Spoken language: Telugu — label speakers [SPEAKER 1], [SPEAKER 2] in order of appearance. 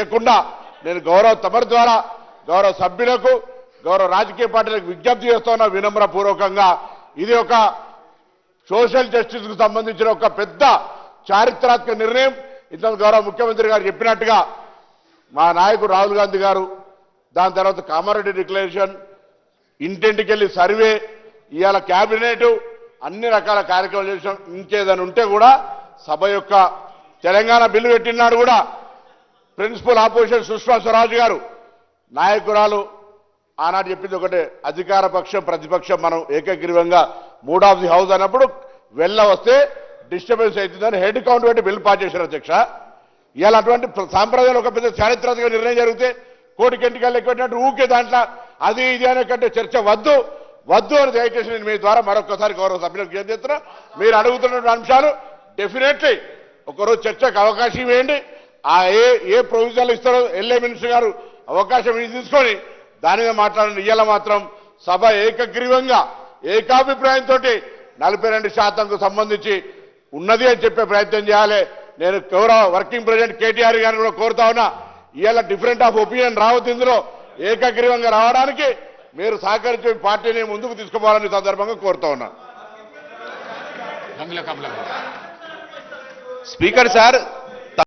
[SPEAKER 1] లేకుండా నేను తమరి ద్వారా గౌరవ సభ్యులకు గౌరవ రాజకీయ పార్టీలకు విజ్ఞప్తి చేస్తున్నా వినమ్రపూర్వకంగా. ఇది ఒక సోషల్ జస్టిస్ కు సంబంధించిన ఒక పెద్ద చారిత్రాత్మక నిర్ణయం. ఇంత గౌరవ ముఖ్యమంత్రి గారు చెప్పినట్టుగా మా నాయకుడు రాహుల్ గాంధీ గారు, దాని తర్వాత కామారెడ్డి డిక్లరేషన్, ఇంటింటికి వెళ్ళి సర్వే, ఇవాళ క్యాబినెట్ అన్ని రకాల కార్యక్రమాలు చేసాం. ఇంకేదైనా ఉంటే కూడా సభ యొక్క తెలంగాణ బిల్లు పెట్టినాడు కూడా ప్రిన్సిపల్ ఆపోజిషన్ సుష్మా స్వరాజ్ గారు నాయకురాలు ఆనాడు చెప్పింది ఒకటే, అధికార పక్షం ప్రతిపక్షం మనం ఏకగ్రీవంగా మూడ్ ఆఫ్ ది హౌస్ అన్నప్పుడు వెళ్ళ వస్తే డిస్టర్బెన్స్ అవుతుందని హెడ్ కౌంట్ పెట్టి బిల్లు పాస్ చేశారు అధ్యక్ష. ఇవాళ అటువంటి సాంప్రదాయాలు ఒక పెద్ద చారిత్రాత్మక నిర్ణయం జరిగితే కోటికెంటికల్ ఎక్కువట్టు ఊకే దాంట్లో అది ఇది అనే కంటే చర్చ వద్దు వద్దు అని దయచేసి నేను మీ ద్వారా మరొకసారి గౌరవ సభ్యులకు ఏం చేస్తున్నా, మీరు అడుగుతున్న అంశాలు డెఫినెట్లీ ఒకరోజు చర్చకు అవకాశం ఇవ్వండి. ఆ ఏ ప్రొవిజన్లు ఇస్తారో ఎల్ఏ మినిస్టర్ గారు అవకాశం తీసుకొని దాని మీద మాట్లాడండి. ఇవాళ మాత్రం సభ ఏకగ్రీవంగా ఏకాభిప్రాయంతో 42% సంబంధించి ఉన్నది అని చెప్పే ప్రయత్నం చేయాలి. నేను గౌరవ వర్కింగ్ ప్రెసిడెంట్ కేటీఆర్ గారిని కూడా కోరుతా ఉన్నా, ఇవాళ డిఫరెంట్ ఆఫ్ ఒపీనియన్ రావద్దు, ఇందులో ఏకగ్రీవంగా రావడానికి మీరు సహకరించి పార్టీని ముందుకు తీసుకుపోవాలని సందర్భంగా కోరుతా ఉన్నా.
[SPEAKER 2] Speaker sir